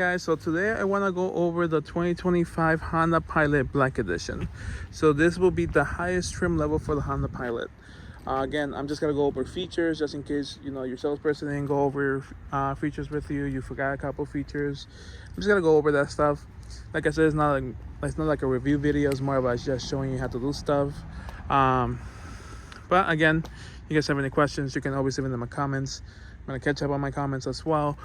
Guys, so today I want to go over the 2025 Honda Pilot Black Edition. So this will be the highest trim level for the Honda Pilot. Again, I'm just gonna go over features just in case your salesperson didn't go over features with you. You forgot a couple features. I'm just gonna go over that stuff. Like I said, it's not like a review video. It's more about just showing you how to do stuff. But again, you guys have any questions, you can always leave them in the comments. I'm gonna catch up on my comments as well.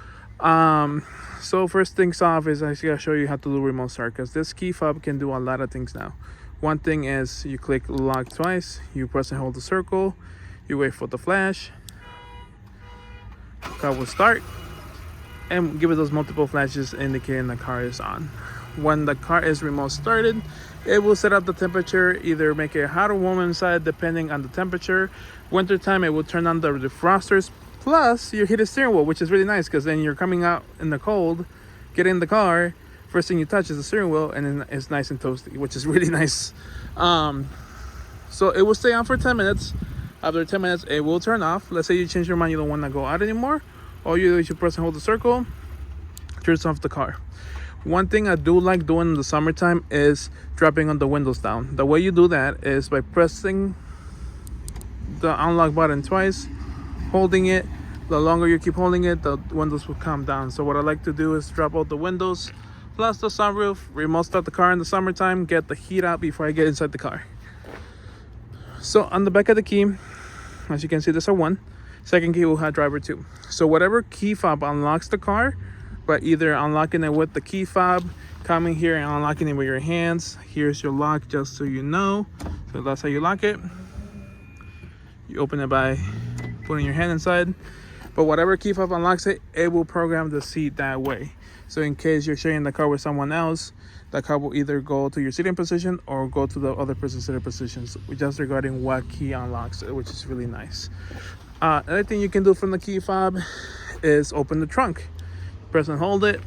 So first things off is I gotta show you how to do remote start, because this key fob can do a lot of things now. One thing is you click lock twice, you press and hold the circle, you wait for the flash, car will start, and give it those multiple flashes indicating the car is on. When the car is remote started, it will set up the temperature, either make it hot or warm inside depending on the temperature. Winter time, it will turn on the defrosters, plus your heated steering wheel, which is really nice because then you're coming out in the cold, get in the car, first thing you touch is the steering wheel, and then it's nice and toasty, which is really nice. So it will stay on for 10 minutes. After 10 minutes, it will turn off. Let's say you change your mind, you don't want to go out anymore. All you do is you press and hold the circle, turns off the car. One thing I do like doing in the summertime is dropping on the windows down. The way you do that is by pressing the unlock button twice, holding it. The longer you keep holding it, the windows will come down. So what I like to do is drop out the windows, plus the sunroof, remote start the car in the summertime, get the heat out before I get inside the car. So on the back of the key, as you can see, there's a 1. Second key will have driver 2. So whatever key fob unlocks the car, but either unlocking it with the key fob, coming here and unlocking it with your hands. Here's your lock, just so you know. So that's how you lock it. You open it by putting your hand inside. But whatever key fob unlocks it, it will program the seat that way. So in case you're sharing the car with someone else, the car will either go to your sitting position or go to the other person's sitting positions, just regarding what key unlocks it, which is really nice. Another thing you can do from the key fob is open the trunk. Press and hold it.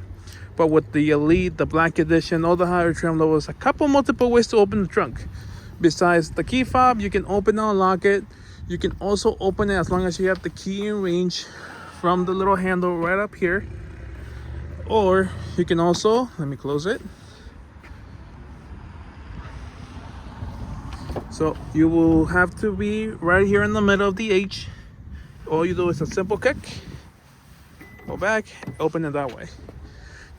But with the Elite, the Black Edition, all the higher trim levels, multiple ways to open the trunk. Besides the key fob, you can open and unlock it. You can also open it as long as you have the key in range from the little handle right up here. Or you can also, let me close it. So you will have to be right here in the middle of the H. All you do is a simple kick, go back, open it that way.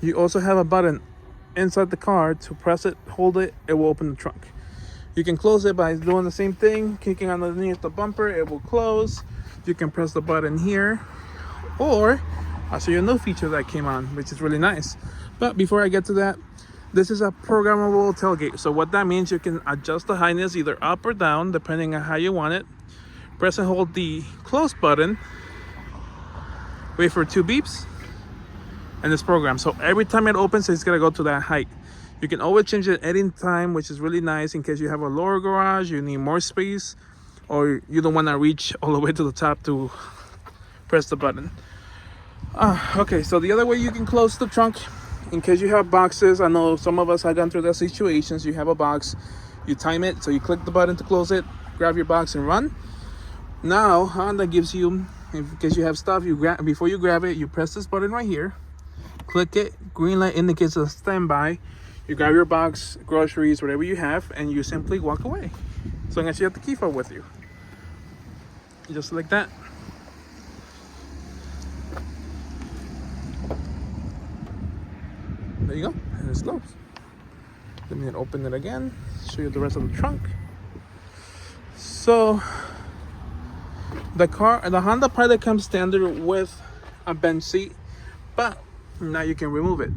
You also have a button inside the car to press it, hold it, it will open the trunk. You can close it by doing the same thing, kicking underneath the bumper, it will close. You can press the button here, or I'll show you a new feature that came on, which is really nice. But before I get to that, this is a programmable tailgate. So what that means, you can adjust the highness either up or down, depending on how you want it. Press and hold the close button, wait for 2 beeps, and it's programmed. So every time it opens, it's gonna go to that height. You can always change it at any time, which is really nice in case you have a lower garage, you need more space, or you don't want to reach all the way to the top to press the button. Okay, so the other way you can close the trunk, in case you have boxes, I know some of us have gone through that situations. You have a box, you time it, so you click the button to close it, grab your box and run. Now Honda gives you, in case you have stuff, before you grab it, you press this button right here, click it, green light indicates a standby. You grab your box, groceries, whatever you have, and you simply walk away. As long as you have the key fob with you. Just like that. There you go, and it's closed. Let me open it again, show you the rest of the trunk. So, the Honda Pilot comes standard with a bench seat, but now you can remove it.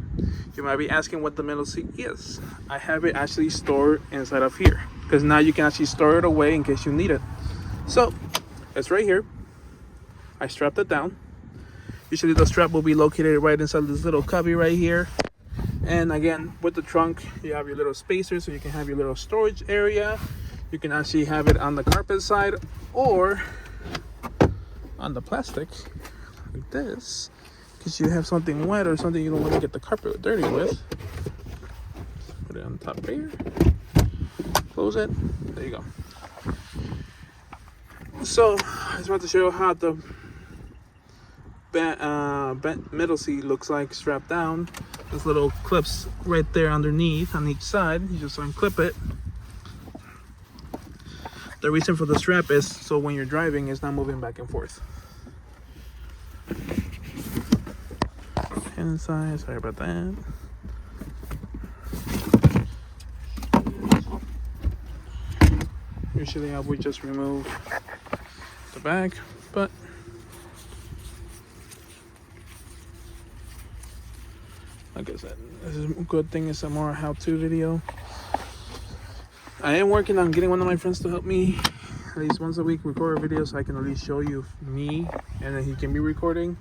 You might be asking what the middle seat is. I have it actually stored inside of here, because now you can actually store it away in case you need it. So it's right here. I strapped it down. Usually the strap will be located right inside this little cubby right here. And again, with the trunk, you have your little spacer, so you can have your little storage area. You can actually have it on the carpet side or on the plastic like this, because you have something wet or something you don't want to get the carpet dirty with. Put it on top here, close it, there you go. So I just want to show you how the middle seat looks like strapped down. There's little clips right there underneath on each side. You just unclip it. The reason for the strap is so when you're driving, it's not moving back and forth. Inside, sorry about that. Usually I would just remove the back, but like I said, this is a good thing. It's a more how-to video. I am working on getting one of my friends to help me at least once a week record a video so I can at least show you me and then he can be recording,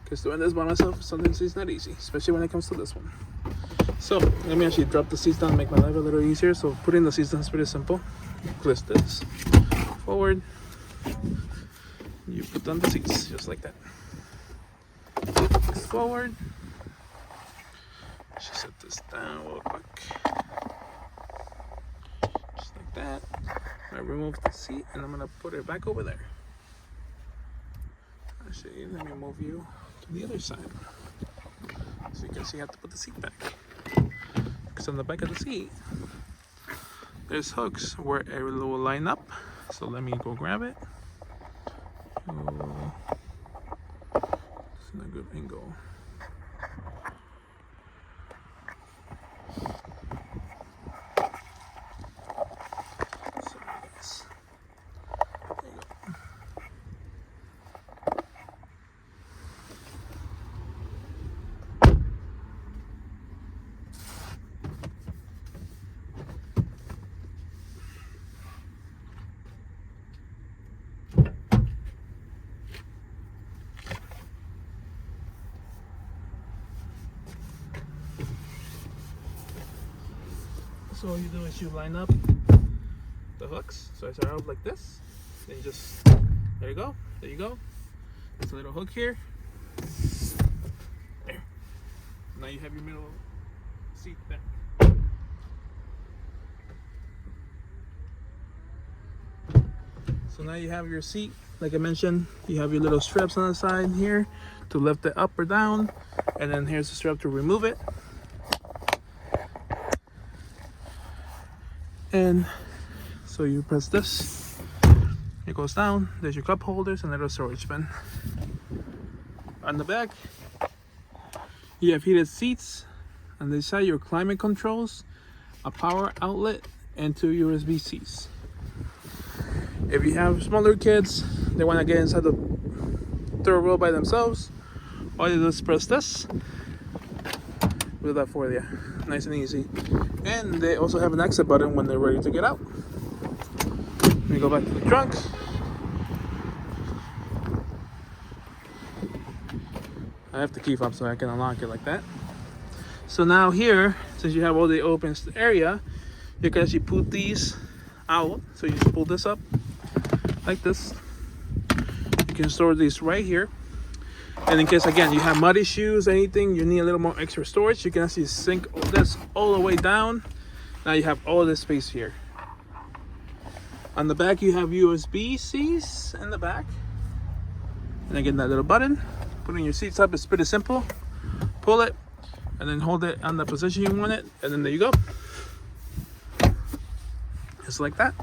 because doing this by myself sometimes is not easy, especially when it comes to this one. So let me actually drop the seats down, make my life a little easier. So putting the seats down is pretty simple. You twist this forward, you put down the seats just like that. Forward. Just set this down real quick. Just like that. I remove the seat and I'm gonna put it back over there. Actually, let me move you to the other side. So you can see I have to put the seat back. Because on the back of the seat, there's hooks where it will line up. So let me go grab it. Oh, it's not a good angle. So all you do is you line up the hooks. So I start out like this. Then you just, there you go. There you go. There's a little hook here. There. Now you have your middle seat back. So now you have your seat. Like I mentioned, you have your little straps on the side here to lift it up or down. And then here's the strap to remove it. And so you press this, it goes down. There's your cup holders and little storage bin. On the back, you have heated seats. On this side, your climate controls, a power outlet, and 2 USB-Cs. If you have smaller kids, they want to get inside the third row by themselves, all you do is press this. Do that for you, nice and easy. And they also have an exit button when they're ready to get out. Let me go back to the trunk. I have the key fob so I can unlock it like that. So now here, since you have all the open area, you can actually put these out. So you just pull this up like this. You can store these right here. And in case, again, you have muddy shoes, anything, you need a little more extra storage, you can actually sink this all the way down. Now you have all this space here. On the back, you have USB-Cs in the back. And again, that little button. Putting your seats up is pretty simple. Pull it, and then hold it on the position you want it, and then there you go. Just like that.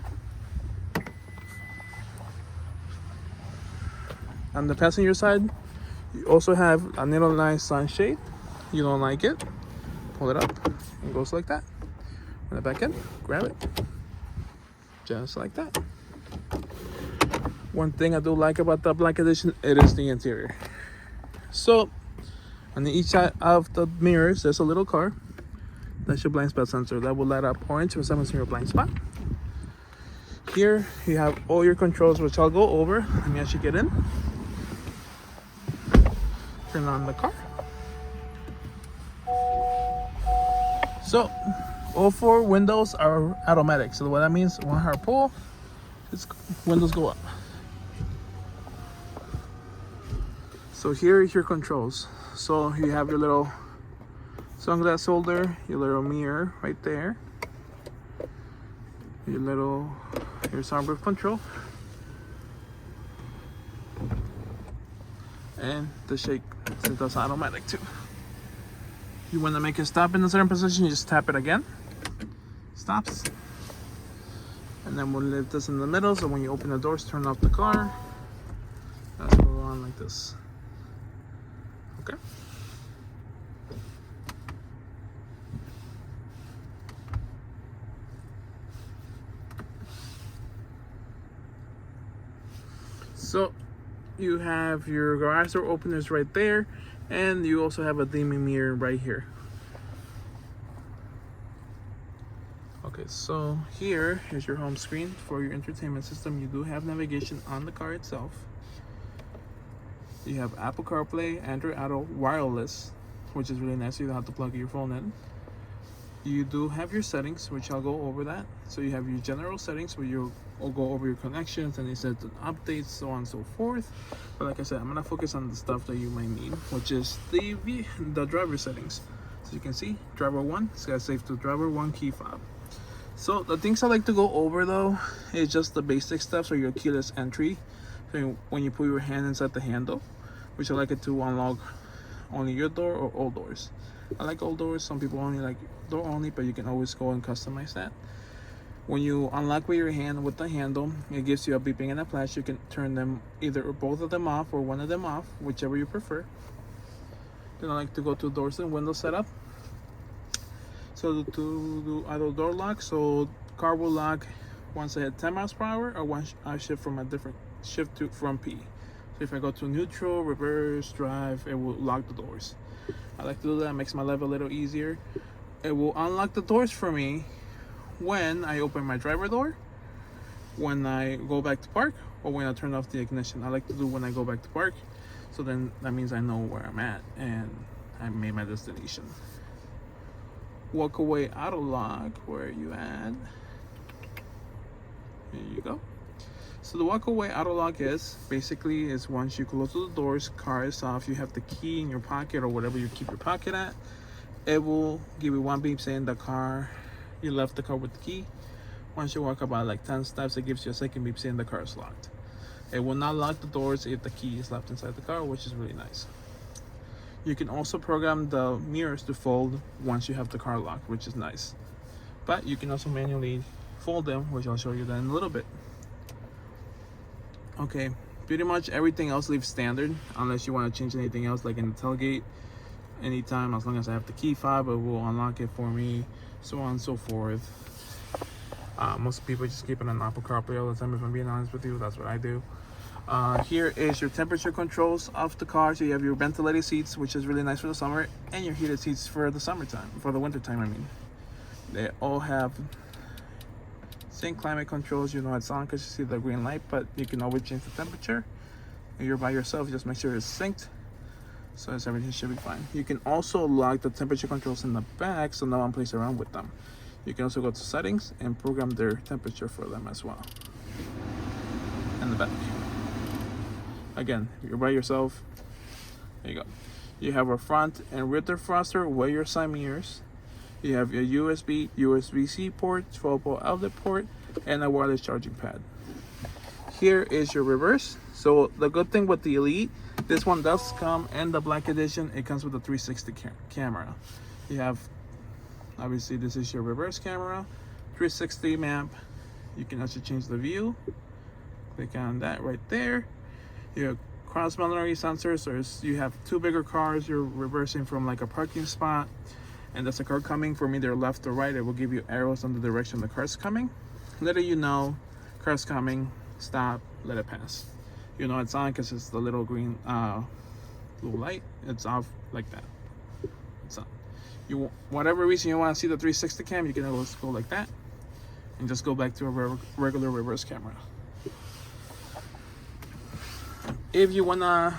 On the passenger side, you also have a little nice sunshade. You don't like it, pull it up. It goes like that. Put it back in, grab it. Just like that. One thing I do like about the Black Edition, it is the interior. So, on each side of the mirrors, there's a little car. That's your blind spot sensor. That will light up orange for someone's your blind spot. Here, you have all your controls, which I'll go over. Let me actually get in. Turn on the car. So all 4 windows are automatic. So what that means, when I pull, its windows go up. So here are your controls. So you have your little sunglass holder, your little mirror right there, your soundproof control. and the shake, since that's automatic too. You want to make it stop in a certain position, you just tap it again. Stops. And then we'll leave this in the middle, so when you open the doors, turn off the car. That's what we're on like this. Okay. So you have your garage door openers right there, and you also have a dimming mirror right here. Okay, so here is your home screen for your entertainment system. You do have navigation on the car itself. You have Apple CarPlay, Android Auto, wireless, which is really nice, so you don't have to plug your phone in. You do have your settings, which I'll go over that. So you have your general settings where you'll go over your connections and you set the updates, so on and so forth. But like I said, I'm gonna focus on the stuff that you might need, which is the driver settings. So you can see driver 1, it's got save to driver 1 key fob. So the things I like to go over though is just the basic stuff. So your keyless entry, so when you put your hand inside the handle, which I like it to unlock only your door or all doors. I like all doors. Some people only like door only, but you can always go and customize that. When you unlock with your hand with the handle, it gives you a beeping and a flash. You can turn them either or both of them off or one of them off, whichever you prefer. Then I like to go to doors and window setup. So to do auto door lock, so car will lock once I hit 10 miles per hour, or once I shift from a different shift from P. So if I go to neutral, reverse, drive, it will lock the doors. I like to do that, it makes my life a little easier. It will unlock the doors for me when I open my driver door, when I go back to park, or when I turn off the ignition. I like to do when I go back to park, so then that means I know where I'm at and I made my destination. Walk away auto lock, where are you at? Here you go. So the walk away auto lock is basically once you close the doors, car is off, you have the key in your pocket or whatever you keep your pocket at, it will give you one beep saying you left the car with the key. Once you walk about like 10 steps, it gives you a second beep saying the car is locked. It will not lock the doors if the key is left inside the car, which is really nice. You can also program the mirrors to fold once you have the car locked, which is nice. But you can also manually fold them, which I'll show you that in a little bit. Okay, pretty much everything else leaves standard, unless you want to change anything else, like in the tailgate. Anytime, as long as I have the key fob, it will unlock it for me, so on and so forth. Most people just keep it on Apple CarPlay all the time, if I'm being honest with you. That's what I do. Here is your temperature controls of the car. So you have your ventilated seats, which is really nice for the summer, and your heated seats for the summertime, for the winter time, I mean. They all have same climate controls. You know it's on because you see the green light, but you can always change the temperature. If you're by yourself, just make sure it's synced, so everything should be fine. You can also lock the temperature controls in the back, so no one plays around with them. You can also go to settings and program their temperature for them as well. In the back. Again, if you're by yourself, there you go. You have a front and rear defroster with your side mirrors. You have a USB-C port, 12-volt outlet port, and a wireless charging pad. Here is your reverse. So the good thing with the Elite, this one does come in the black edition. It comes with a 360 camera. You have, obviously this is your reverse camera, 360 map. You can also change the view. Click on that right there. You have cross-boundary sensors, so you have two bigger cars, you're reversing from like a parking spot, and there's a car coming from either left or right. It will give you arrows on the direction the car's coming, letting you know car's coming, stop, let it pass. You know it's on because it's the little green blue light. It's off like that. It's on. You, whatever reason you want to see the 360 cam, you can always go like that and just go back to a regular reverse camera. If you wanna,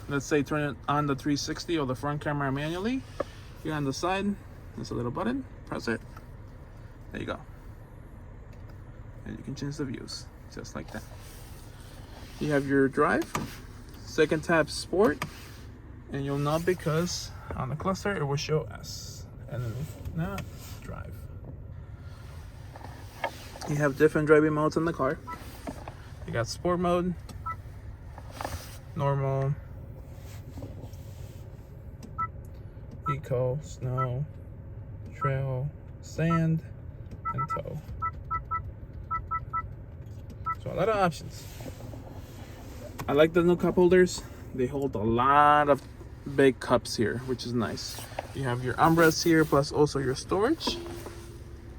let's say, turn it on the 360 or the front camera manually, you're on the side, there's a little button, press it, there you go. And you can change the views, just like that. You have your drive, second tab sport, and you'll know because on the cluster it will show S, and then now drive. You have different driving modes in the car. You got sport mode, normal, eco, snow, trail, sand, and tow. So a lot of options. I like the new cup holders. They hold a lot of big cups here, which is nice. You have your armrests here, plus also your storage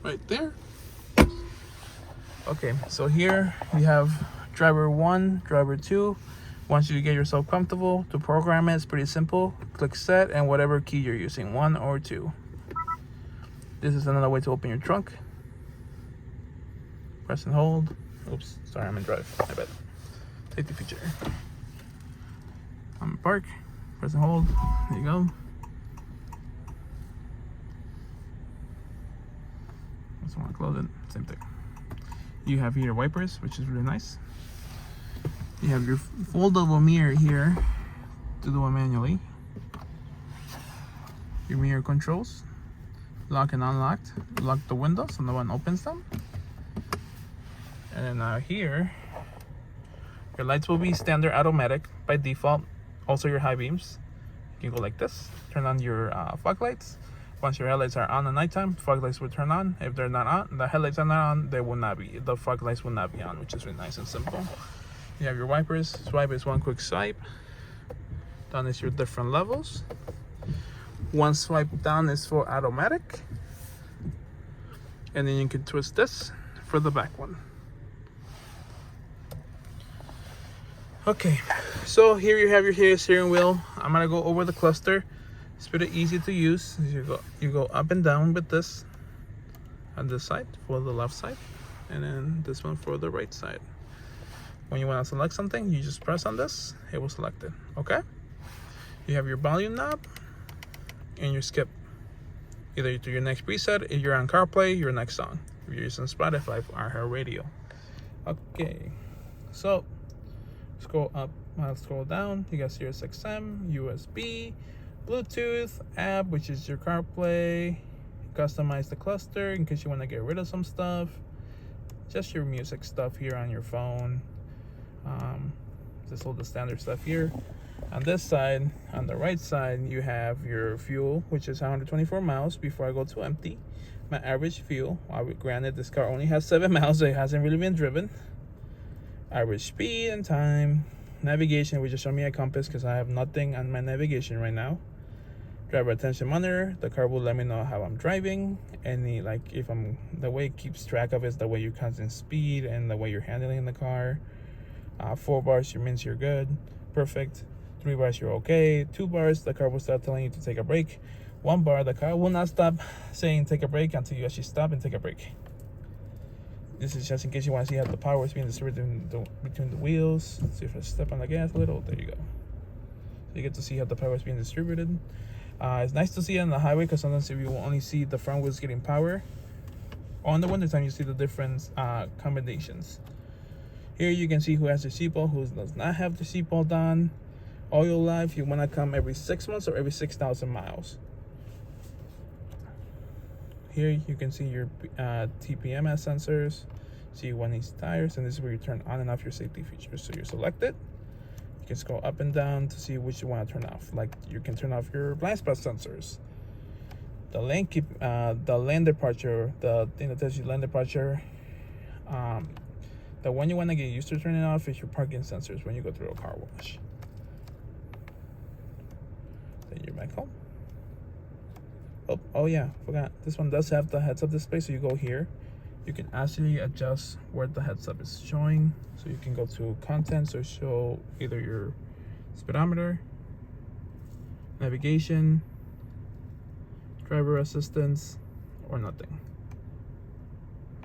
right there. Okay, so here you have driver 1, driver 2. Once you get yourself comfortable to program it, it's pretty simple. Click set and whatever key you're using, 1 or 2. This is another way to open your trunk. Press and hold. Oops, sorry, I'm in drive. I bet. Safety feature. I'm in park. Press and hold. There you go. Also want to close it. Same thing. You have here wipers, which is really nice. You have your foldable mirror here to do it manually. Your mirror controls. Lock and unlocked. Lock the windows and the one opens them. And then here, your lights will be standard automatic by default. Also your high beams. You can go like this. Turn on your fog lights. Once your headlights are on at nighttime, fog lights will turn on. If they're not on, the headlights are not on, they will not be. The fog lights will not be on, which is really nice and simple. You have your wipers. Swipe is one quick swipe. Down is your different levels. One swipe down is for automatic. And then you can twist this for the back one. Okay, so here you have your steering wheel. I'm gonna go over the cluster. It's pretty easy to use. You go up and down with this on this side for the left side, and then this one for the right side. When you want to select something, you just press on this, it will select it. Okay, you have your volume knob and your skip, either to your next preset. If you're on CarPlay, your next song. If you're using Spotify for iHeartRadio. Okay, so scroll up, I'll scroll down. You got Sirius XM, USB, Bluetooth, app, which is your CarPlay. Customize the cluster in case you want to get rid of some stuff. Just your music stuff here on your phone. Just all the standard stuff here. On this side, on the right side, you have your fuel, which is 124 miles before I go to empty. My average fuel. Granted, this car only has 7 miles, so it hasn't really been driven. Average speed and time. Navigation, which just show me a compass because I have nothing on my navigation right now. Driver attention monitor. The car will let me know how I'm driving. Any, like, if I'm, the way it keeps track of it is the way you're counting speed and the way you're handling the car. 4 bars means you're good. Perfect. 3 bars, you're okay. 2 bars, the car will start telling you to take a break. 1 bar, the car will not stop saying take a break until you actually stop and take a break. This is just in case you want to see how the power is being distributed between the wheels. Let's see if I step on the gas a little. There you go. So you get to see how the power is being distributed. It's nice to see it on the highway because sometimes if you only see the front wheels getting power, or in the wintertime you see the different combinations. Here you can see who has the seatbelt, who does not have the seatbelt on. Oil life, you want to come every 6 months or every 6,000 miles. Here you can see your TPMS sensors, see when these tires, and this is where you turn on and off your safety features. So you select it. You can scroll up and down to see which you want to turn off. Like you can turn off your blind spot sensors, the lane departure, the thing that tells you lane departure. The one you want to get used to turning off is your parking sensors when you go through a car wash. Then you're back home. Oh yeah, forgot. This one does have the heads-up display, so you go here. You can actually adjust where the heads-up is showing. So you can go to content, so show either your speedometer, navigation, driver assistance, or nothing.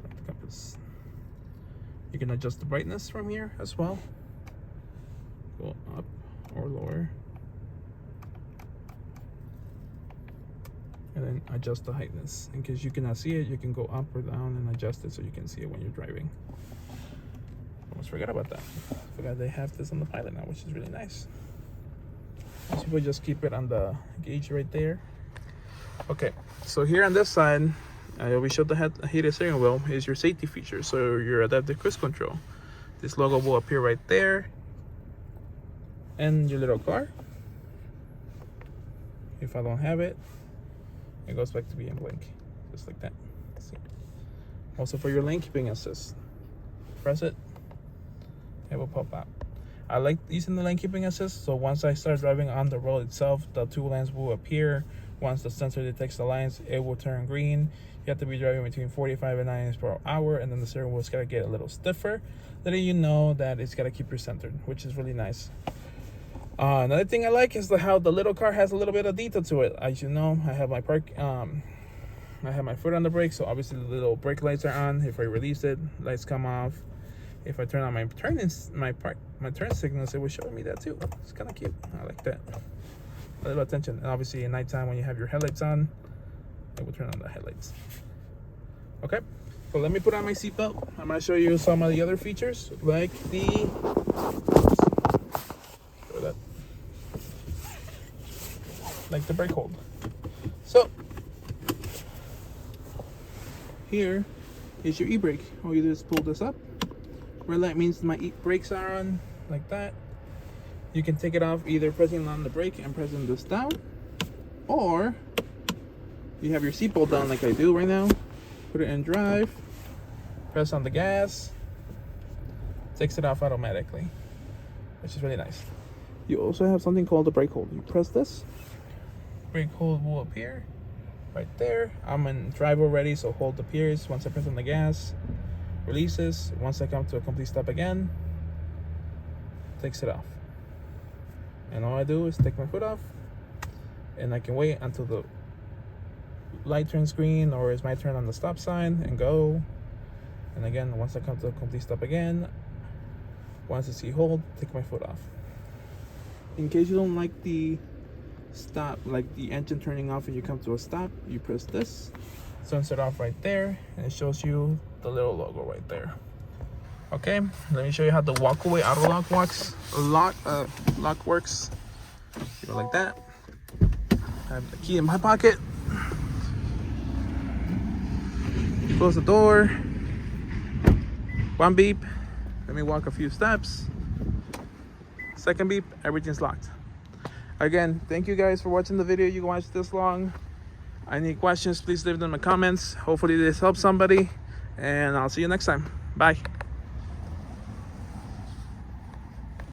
Like the compass. You can adjust the brightness from here as well. Go up or lower. And then adjust the heightness. In case you cannot see it, you can go up or down and adjust it so you can see it when you're driving. Almost forgot about that. Forgot they have this on the Pilot now, which is really nice. Most people just keep it on the gauge right there. Okay, so here on this side, we showed the heated steering wheel is your safety feature. So your adaptive cruise control. This logo will appear right there. And your little car. If I don't have it, it goes back to being blank, just like that. See? Also for your lane keeping assist, press it, it will pop out. I like using the lane keeping assist, so once I start driving on the road itself, the 2 lanes will appear. Once the sensor detects the lines, it will turn green. You have to be driving between 45 and 90 miles per hour, and then the steering wheel's gotta get a little stiffer, letting you know that it's gotta keep you centered, which is really nice. Another thing I like is how the little car has a little bit of detail to it. As you know, I have my I have my foot on the brake, so obviously the little brake lights are on. If I release it, lights come off. If I turn on my turn signals, it will show me that too. It's kind of cute. I like that. A little attention. And obviously at nighttime when you have your headlights on, it will turn on the headlights. Okay, so let me put on my seatbelt. I'm gonna show you some of the other features, like the brake hold. So here is your e-brake. All you do is pull this up. Red light means my brakes are on, like that. You can take it off either pressing on the brake and pressing this down, or you have your seatbelt down like I do right now. Put it in drive, press on the gas, takes it off automatically, which is really nice. You also have something called the brake hold. You press this, brake hold will appear right there. I'm in drive already, so hold appears. Once I press on the gas, releases. Once I come to a complete stop again, takes it off. And all I do is take my foot off, and I can wait until the light turns green, or it's my turn on the stop sign, and go. And again, once I come to a complete stop again, once I see hold, take my foot off. In case you don't like the stop, like the engine turning off and you come to a stop, you press this, turns it off right there, and it shows you the little logo right there. Okay, let me show you how the walkaway auto lock lock works. You go like that. I have the key in my pocket. Close the door. One beep. Let me walk a few steps. Second beep, everything's locked. Again, thank you guys for watching the video. You watched this long. Any questions, please leave them in the comments. Hopefully this helps somebody, and I'll see you next time. Bye.